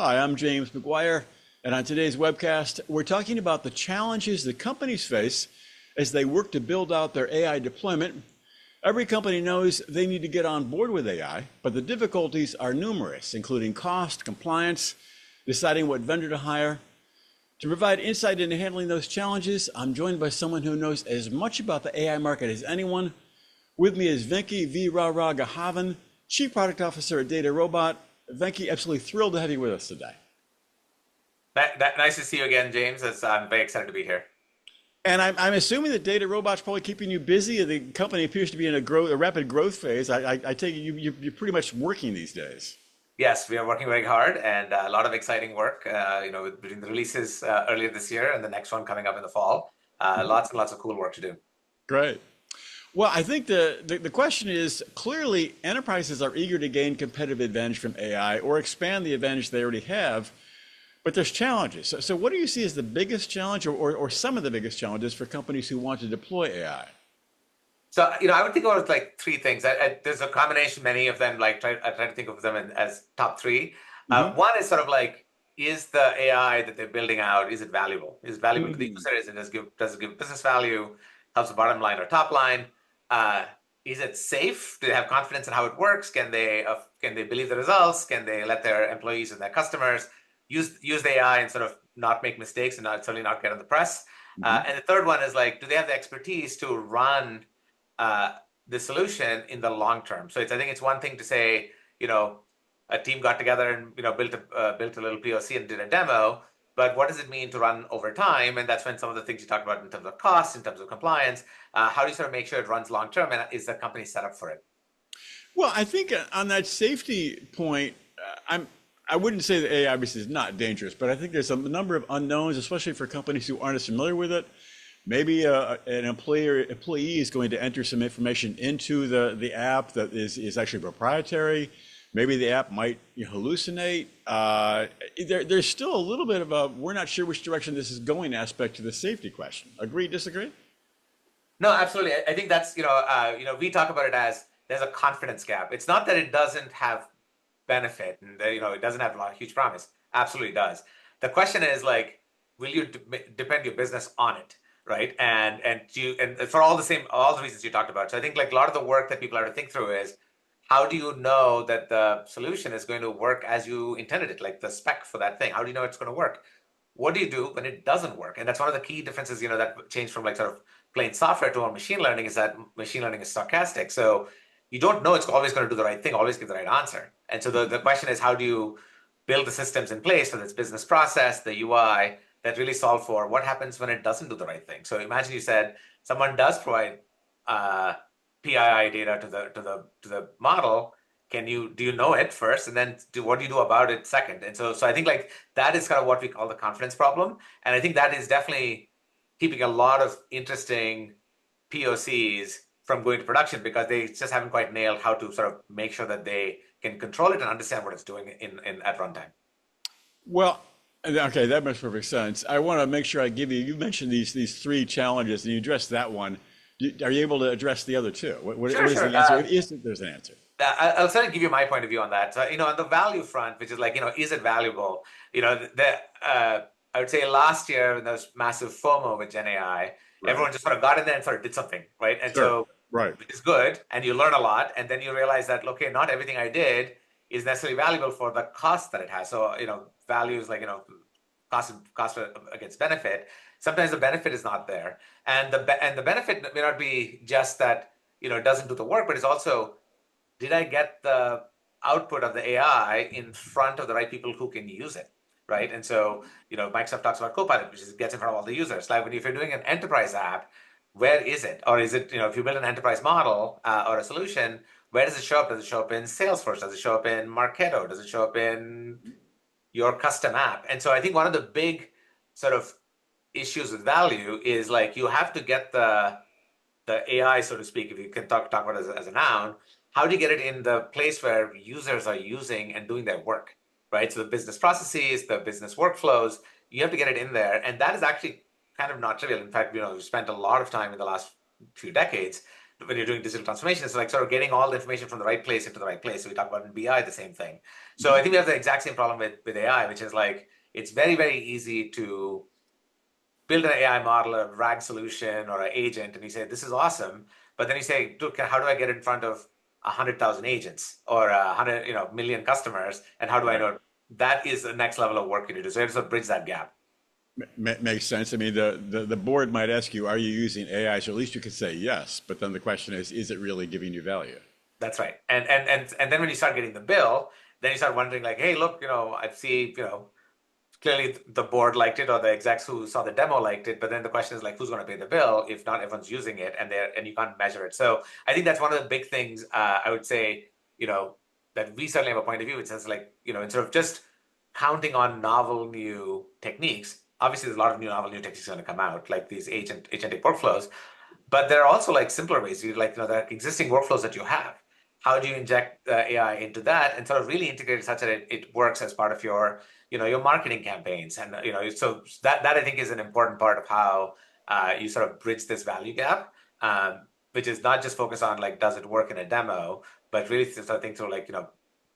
Hi, I'm James McGuire, and on today's webcast, we're talking about the challenges that companies face as they work to build out their AI deployment. Every company knows they need to get on board with AI, but the difficulties are numerous, including cost, compliance, deciding what vendor to hire. To provide insight into handling those challenges, I'm joined by someone who knows as much about the AI market as anyone. With me is Venky Veeraraghavan, Chief Product Officer at DataRobot. Venky, absolutely thrilled to have you with us today. Nice to see you again, James. I'm very excited to be here. And I'm assuming that DataRobot's probably keeping you busy. The company appears to be in a rapid growth phase. I take it you're pretty much working these days. Yes, we are working very hard and a lot of exciting work, between the releases earlier this year and the next one coming up in the fall. Lots and lots of cool work to do. Great. Well, I think the question is clearly enterprises are eager to gain competitive advantage from AI or expand the advantage they already have, but there's challenges. So what do you see as the biggest challenge or some of the biggest challenges for companies who want to deploy AI? So, I would think about like three things. There's a combination, many of them, I try to think of them as top three. Hmm. One is sort of like, is the AI that they're building out, is it valuable? Is it valuable to the Hmm. user? Does it give business value? Helps the bottom line or top line? Uh, is it safe? Do they have confidence in how it works? Can they believe the results? Can they let their employees and their customers use the AI and sort of not make mistakes and certainly not get on the press? Hmm. And the third one is like, do they have the expertise to run uh, the solution in the long term? So I think it's one thing to say, a team got together and built a little POC and did a demo, but what does it mean to run over time? And that's when some of the things you talked about in terms of cost, in terms of compliance, how do you sort of make sure it runs long term, and is the company set up for it? Well, I think on that safety point, I wouldn't say that AI obviously is not dangerous, but I think there's a number of unknowns, especially for companies who aren't as familiar with it. Maybe an employee is going to enter some information into the app that is actually proprietary. Maybe the app might hallucinate. There's still a little bit of a we're not sure which direction this is going aspect to the safety question. Agree, disagree? No, absolutely. I think that's, we talk about it as there's a confidence gap. It's not that it doesn't have benefit and that, it doesn't have a lot of huge promise. Absolutely does. The question is like, will you depend your business on it, right? And for all the reasons you talked about. So I think like a lot of the work that people have to think through is, how do you know that the solution is going to work as you intended it, like the spec for that thing? How do you know it's going to work? What do you do when it doesn't work? And that's one of the key differences, that change from like sort of plain software to machine learning, is that machine learning is stochastic. So you don't know it's always going to do the right thing, always give the right answer. And so the question is, how do you build the systems in place for this business process, the UI, that really solve for what happens when it doesn't do the right thing? So imagine you said someone does provide uh, PII data to the model. Do you know it first, and then what do you do about it second? And so I think like that is kind of what we call the confidence problem, and I think that is definitely keeping a lot of interesting POCs from going to production, because they just haven't quite nailed how to sort of make sure that they can control it and understand what it's doing in at runtime. Well, okay, that makes perfect sense. I want to make sure I give you mentioned these three challenges and you addressed that one. Are you able to address the other two? Sure, What is sure. the answer? Is there's an answer? I'll certainly give you my point of view on that. So, on the value front, which is like, is it valuable? I would say last year, when there was massive FOMO with Gen AI, Right. everyone just sort of got in there and sort of did something, right? And Sure. so, Right. which is good, and you learn a lot, and then you realize that, okay, not everything I did is necessarily valuable for the cost that it has. So, value is like, cost against benefit. Sometimes the benefit is not there, and the benefit may not be just that, it doesn't do the work, but it's also, did I get the output of the AI in front of the right people who can use it, right? And so, Microsoft talks about Copilot, which is gets in front of all the users. Like if you're doing an enterprise app, where is it? Or is it, if you build an enterprise model or a solution, where does it show up? Does it show up in Salesforce? Does it show up in Marketo? Does it show up in your custom app? And so I think one of the big sort of issues with value is like, you have to get the AI, so to speak, if you can talk about it as a noun, how do you get it in the place where users are using and doing their work, right? So the business processes, the business workflows, you have to get it in there. And that is actually kind of not trivial. In fact, we've spent a lot of time in the last few decades when you're doing digital transformation, it's like sort of getting all the information from the right place into the right place. So we talk about in BI the same thing. So I think we have the exact same problem with AI, which is like it's very, very easy to build an AI model, a RAG solution, or an agent, and you say, this is awesome. But then you say, dude, how do I get in front of 100,000 agents or 100, million customers? And how do I know? That is the next level of work you need to do. So you have to bridge that gap. Makes sense. I mean, the board might ask you, are you using AI? So at least you could say yes. But then the question is it really giving you value? That's right. And then when you start getting the bill, then you start wondering like, hey, look, I see, clearly the board liked it or the execs who saw the demo liked it, but then the question is like, who's going to pay the bill if not everyone's using it and you can't measure it. So I think that's one of the big things I would say, that we certainly have a point of view. It says like, instead of just counting on novel new techniques, obviously there's a lot of novel new techniques going to come out, like these agentic workflows, but there are also like simpler ways. There are existing workflows that you have. How do you inject AI into that and sort of really integrate it such that it works as part of your marketing campaigns? And so that I think is an important part of how you sort of bridge this value gap, which is not just focus on like, does it work in a demo, but really sort of think through like,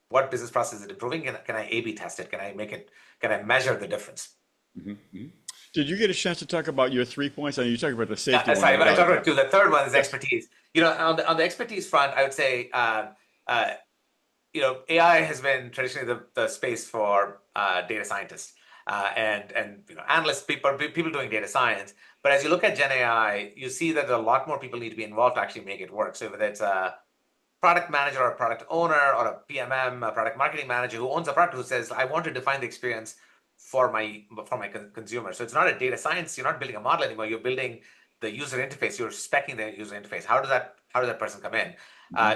what business process is it improving? Can I A/B test it? Can I measure the difference? Mm-hmm. Did you get a chance to talk about your 3 points? I mean, you talked about the safety one. I talked about two. The third one is expertise. On the expertise front, I would say, AI has been traditionally the space for data scientists and analysts, people doing data science. But as you look at Gen AI, you see that a lot more people need to be involved to actually make it work. So whether it's a product manager or a product owner or a PMM, a product marketing manager who owns a product who says, I want to define the experience for my consumer. So it's not a data science. You're not building a model anymore. You're building the user interface. You're speccing the user interface. How does that person come in?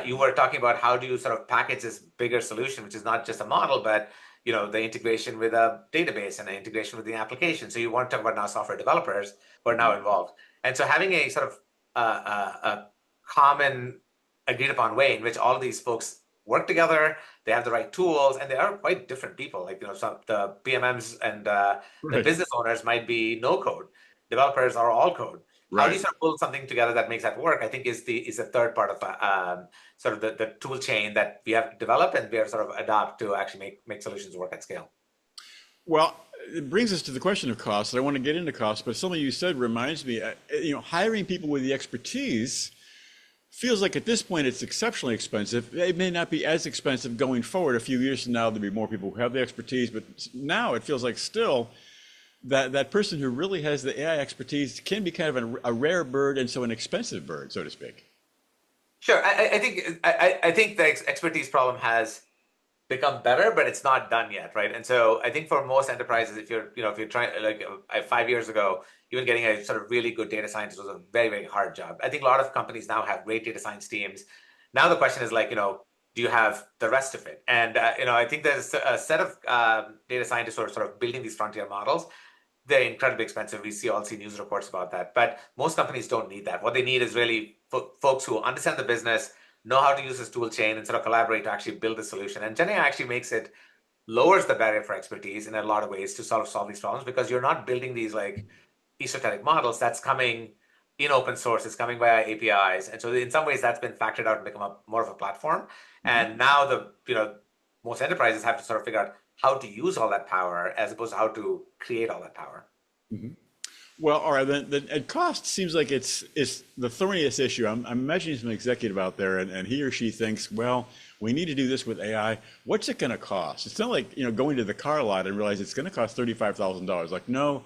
You were talking about how do you sort of package this bigger solution, which is not just a model, but the integration with a database and the integration with the application. So you want to talk about now software developers who are now involved. And so having a sort of a common agreed upon way in which all of these folks work together, they have the right tools, and they are quite different people. Like, some the PMMs and the business owners might be no code. Developers are all code. How do you sort of pull something together that makes that work? I think is the third part of sort of the tool chain that we have to develop and we have to sort of adopt to actually make solutions work at scale. Well, it brings us to the question of cost. I want to get into cost, but something you said reminds me, hiring people with the expertise feels like at this point it's exceptionally expensive. It may not be as expensive going forward. A few years from now, there'll be more people who have the expertise, but now it feels like still that person who really has the AI expertise can be kind of a rare bird and so an expensive bird, so to speak. Sure, I think the expertise problem has become better, but it's not done yet, right? And so I think for most enterprises, if you're trying, like 5 years ago, even getting a sort of really good data scientist was a very, very hard job. I think a lot of companies now have great data science teams. Now the question is like, do you have the rest of it? And, I think there's a set of data scientists who are sort of building these frontier models. They're incredibly expensive. We see news reports about that. But most companies don't need that. What they need is really folks who understand the business, know how to use this tool chain and sort of collaborate to actually build a solution. And Gen AI actually lowers the barrier for expertise in a lot of ways to sort of solve these problems, because you're not building these like esoteric models that's coming in open source. It's coming via APIs. And so in some ways that's been factored out and become more of a platform. And now most enterprises have to sort of figure out how to use all that power as opposed to how to create all that power. Well, all right, then cost seems like it's the thorniest issue. I'm imagining some executive out there and he or she thinks, well, we need to do this with AI. What's it going to cost? It's not like, going to the car lot and realize it's going to cost $35,000. Like, no,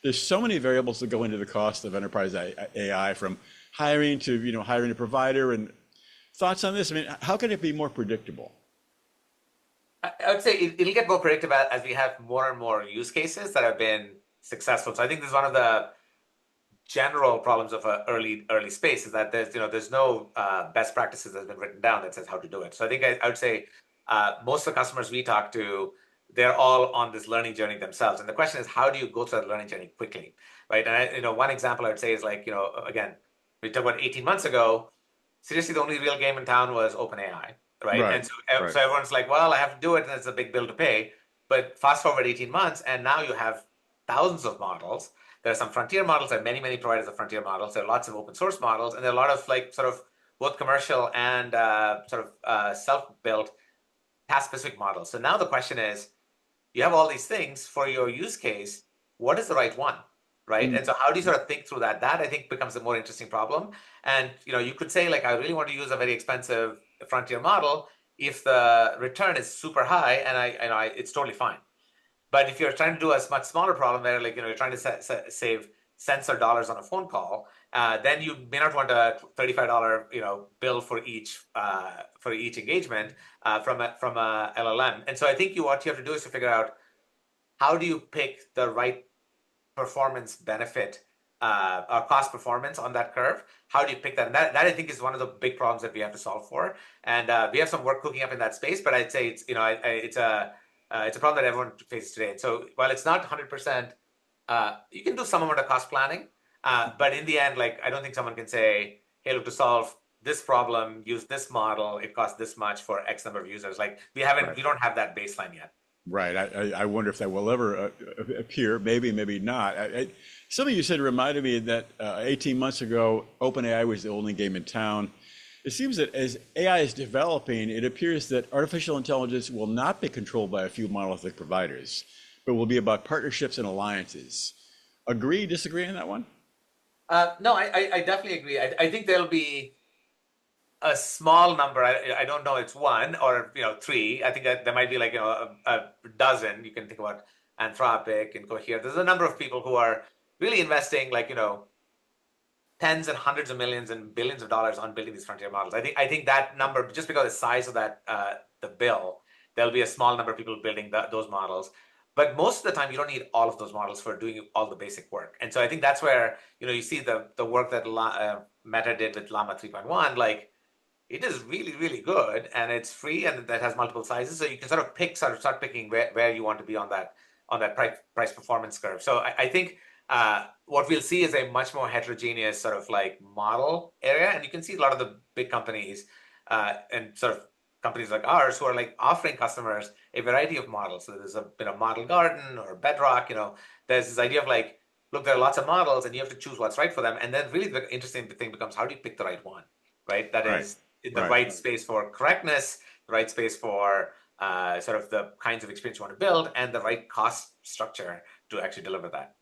there's so many variables that go into the cost of enterprise AI, from hiring to, hiring a provider. And thoughts on this? I mean, how can it be more predictable? I would say it'll get more predictive as we have more and more use cases that have been successful. So I think this is one of the general problems of an early space, is that there's no best practices that's been written down that says how to do it. So I think I would say most of the customers we talk to, they're all on this learning journey themselves. And the question is, how do you go through that learning journey quickly, right? And one example I would say is like, again, we talked about 18 months ago, seriously, the only real game in town was OpenAI, right? And so everyone's like, well, I have to do it, and it's a big bill to pay. But fast forward 18 months, and now you have thousands of models. There are some frontier models. There are many, many providers of frontier models. There are lots of open source models, and there are a lot of like sort of both commercial and self-built task-specific models. So now the question is, you have all these things for your use case. What is the right one, right? And so how do you sort of think through that? That I think becomes a more interesting problem. And you could say like, I really want to use a very expensive frontier model if the return is super high, and it's totally fine. But if you're trying to do a much smaller problem where like you're trying to save cents or dollars on a phone call, then you may not want a $35 bill for each engagement from a LLM. And so I think what you have to do is to figure out how do you pick the right performance benefit or cost performance on that curve. How do you pick that? And that I think is one of the big problems that we have to solve for. And we have some work cooking up in that space, but I'd say it's it's a problem that everyone faces today. And so while it's not 100%, you can do some amount of cost planning, but in the end, like I don't think someone can say, hey, look, to solve this problem, use this model, it costs this much for X number of users. Like we don't have that baseline yet. Right. I wonder if that will ever appear. Maybe, maybe not. Something you said reminded me that 18 months ago, OpenAI was the only game in town. It seems that as AI is developing, it appears that artificial intelligence will not be controlled by a few monolithic providers, but will be about partnerships and alliances. Agree, disagree on that one? No, I definitely agree. I think there'll be a small number. I don't know it's one or three. I think that there might be like a dozen. You can think about Anthropic and Cohere. There's a number of people who are really investing like tens and hundreds of millions and billions of dollars on building these frontier models. I think that number, just because of the size of that the bill, there'll be a small number of people building those models. But most of the time, you don't need all of those models for doing all the basic work. And so I think that's where you see the work that Meta did with Llama 3.1. Like it is really, really good, and it's free, and that has multiple sizes. So you can start picking where you want to be on that price performance curve. So I think what we'll see is a much more heterogeneous sort of like model area, and you can see a lot of the big companies and sort of companies like ours who are like offering customers a variety of models. So there's a model garden or Bedrock. There's this idea of like, look, there are lots of models, and you have to choose what's right for them. And then really the interesting thing becomes, how do you pick the right one, right? That is the right space for correctness, the right space for sort of the kinds of experience you want to build, and the right cost structure to actually deliver that.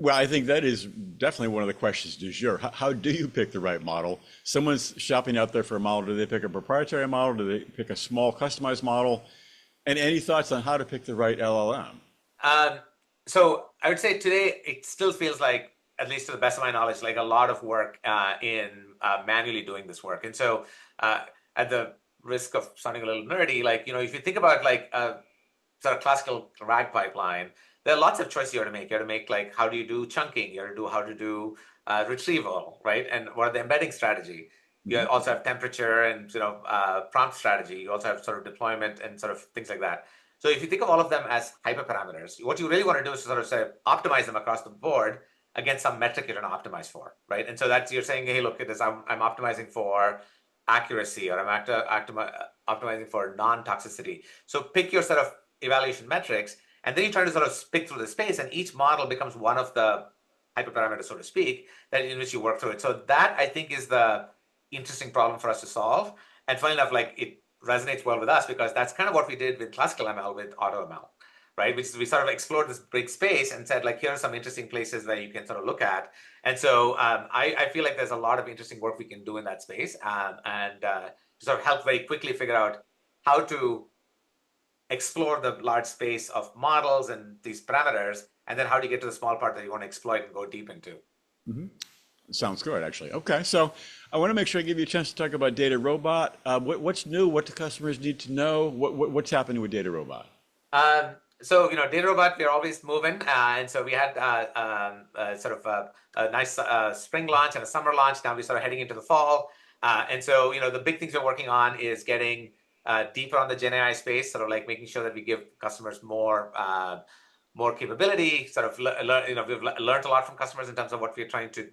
Well, I think that is definitely one of the questions du jour. How do you pick the right model? Someone's shopping out there for a model. Do they pick a proprietary model? Do they pick a small customized model? And any thoughts on how to pick the right LLM? So I would say today it still feels like, at least to the best of my knowledge, like a lot of work in manually doing this work. And so at the risk of sounding a little nerdy, like, if you think about like a sort of classical RAG pipeline, there are lots of choices you have to make. You have to make like, how do you do chunking? You have to do how to do retrieval, right? And what are the embedding strategy? You also have temperature and prompt strategy. You also have sort of deployment and sort of things like that. So if you think of all of them as hyperparameters, what you really want to do is to sort of say optimize them across the board against some metric you're going to optimize for, right? And so that's, you're saying, hey, look at this, I'm optimizing for accuracy, or I'm optimizing for non-toxicity. So pick your sort of evaluation metrics, and then you try to sort of pick through the space, and each model becomes one of the hyperparameters, so to speak, that in which you work through it. So that, I think, is the interesting problem for us to solve. And funny enough, like it resonates well with us because that's kind of what we did with classical ML with AutoML, right? Which is, we sort of explored this big space and said, like, here are some interesting places that you can sort of look at. And so I feel like there's a lot of interesting work we can do in that space, and to sort of help very quickly figure out how to explore the large space of models and these parameters, and then how do you get to the small part that you want to exploit and go deep into. Sounds good, actually. Okay, so I want to make sure I give you a chance to talk about DataRobot. What's new? What do customers need to know? What's happening with DataRobot? So, DataRobot, we're always moving. And so we had sort of a nice spring launch and a summer launch. Now we're sort of heading into the fall. And so, the big things we're working on is getting deeper on the Gen AI space, sort of like making sure that we give customers more capability. Sort of, we've learned a lot from customers in terms of what we're trying to,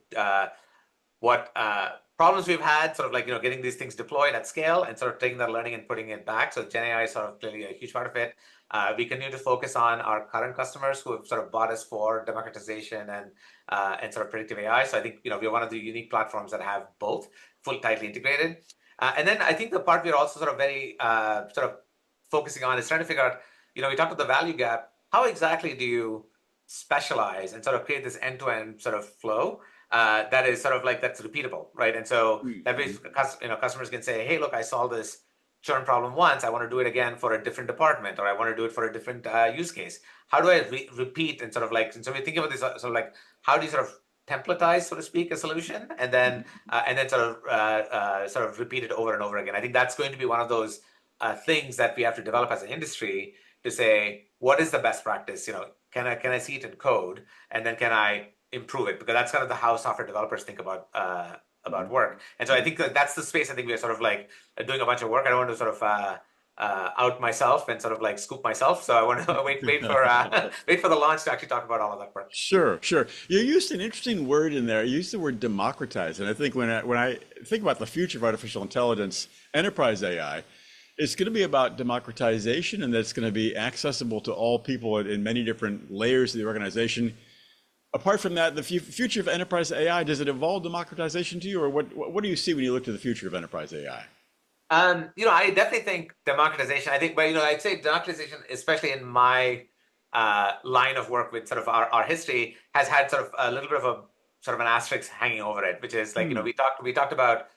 what problems we've had, sort of like, getting these things deployed at scale and sort of taking that learning and putting it back. So Gen AI is sort of clearly a huge part of it. We continue to focus on our current customers who have sort of bought us for democratization and sort of predictive AI. So I think, we're one of the unique platforms that have both full tightly integrated. And then I think the part we're also sort of very sort of focusing on is trying to figure out, we talked about the value gap. How exactly do you specialize and sort of create this end-to-end sort of flow that is sort of like that's repeatable, right? And so that way, customers can say, hey, look, I solved this churn problem once. I want to do it again for a different department, or I want to do it for a different use case. How do I repeat and sort of like? And so we think about this sort of like, how do you sort of templatize, so to speak, a solution, and then sort of repeat it over and over again. I think that's going to be one of those things that we have to develop as an industry to say, what is the best practice? Can I see it in code, and then can I improve it? Because that's kind of how software developers think about work. And so I think that's the space I think we're sort of like doing a bunch of work. I don't want to sort of out myself and sort of like scoop myself. So I want to wait for the launch to actually talk about all of that work. Sure, sure. You used an interesting word in there. You used the word democratize, and I think when I think about the future of artificial intelligence, enterprise AI, it's going to be about democratization, and that's going to be accessible to all people in many different layers of the organization. Apart from that, the future of enterprise AI, does it involve democratization to you, or what do you see when you look to the future of enterprise AI? I definitely think democratization. I think, but I'd say democratization, especially in my line of work with sort of our history, has had sort of a little bit of a sort of an asterisk hanging over it, which is like we talked about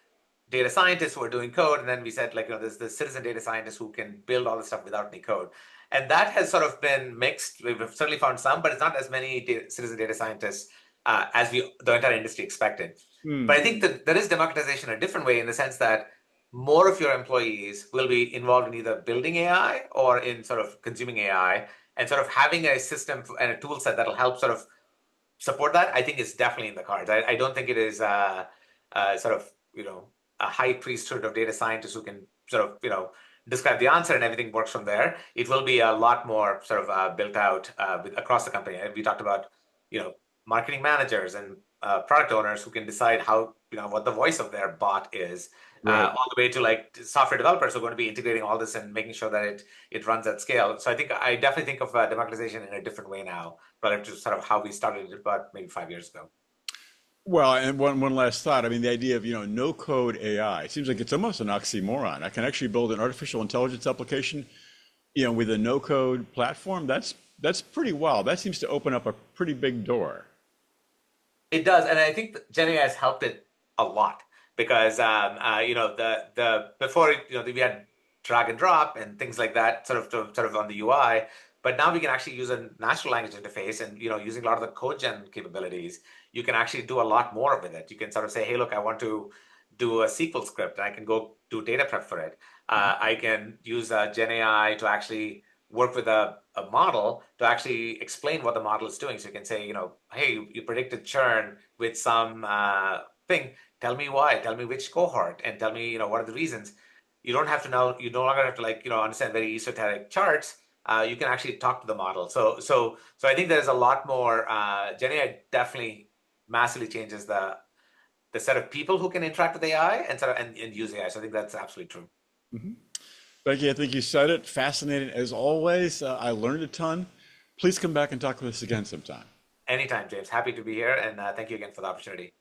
data scientists who are doing code, and then we said like there's the citizen data scientists who can build all this stuff without any code, and that has sort of been mixed. We've certainly found some, but it's not as many citizen data scientists as the entire industry expected. But I think that there is democratization a different way, in the sense that more of your employees will be involved in either building AI or in sort of consuming AI, and sort of having a system and a tool set that'll help sort of support that, I think is definitely in the cards. I don't think it is sort of, a high priesthood of data scientists who can sort of, describe the answer and everything works from there. It will be a lot more sort of built out across the company. We talked about, marketing managers and product owners who can decide how, what the voice of their bot is. Right. All the way to like software developers who are going to be integrating all this and making sure that it runs at scale. So I definitely think of democratization in a different way now, relative to sort of how we started it about maybe 5 years ago. Well, and one last thought. I mean, the idea of, no code AI, it seems like it's almost an oxymoron. I can actually build an artificial intelligence application, with a no code platform. That's pretty wild. That seems to open up a pretty big door. It does, and I think Gen AI has helped it a lot, because the before we had drag and drop and things like that sort of on the UI, but now we can actually use a natural language interface, and using a lot of the code gen capabilities, you can actually do a lot more with it. You can sort of say, hey, look, I want to do a SQL script, and I can go do data prep for it. I can use Gen AI to actually work with a model to actually explain what the model is doing. So you can say, hey, you predicted churn with some thing. Tell me why. Tell me which cohort, and tell me, what are the reasons. You don't have to know. You no longer have to understand very esoteric charts. You can actually talk to the model. So I think there's a lot more. Gen AI definitely massively changes the set of people who can interact with AI and use AI. So I think that's absolutely true. Mm-hmm. Becky, I think you said it. Fascinating as always. I learned a ton. Please come back and talk with us again sometime. Anytime, James. Happy to be here, and thank you again for the opportunity.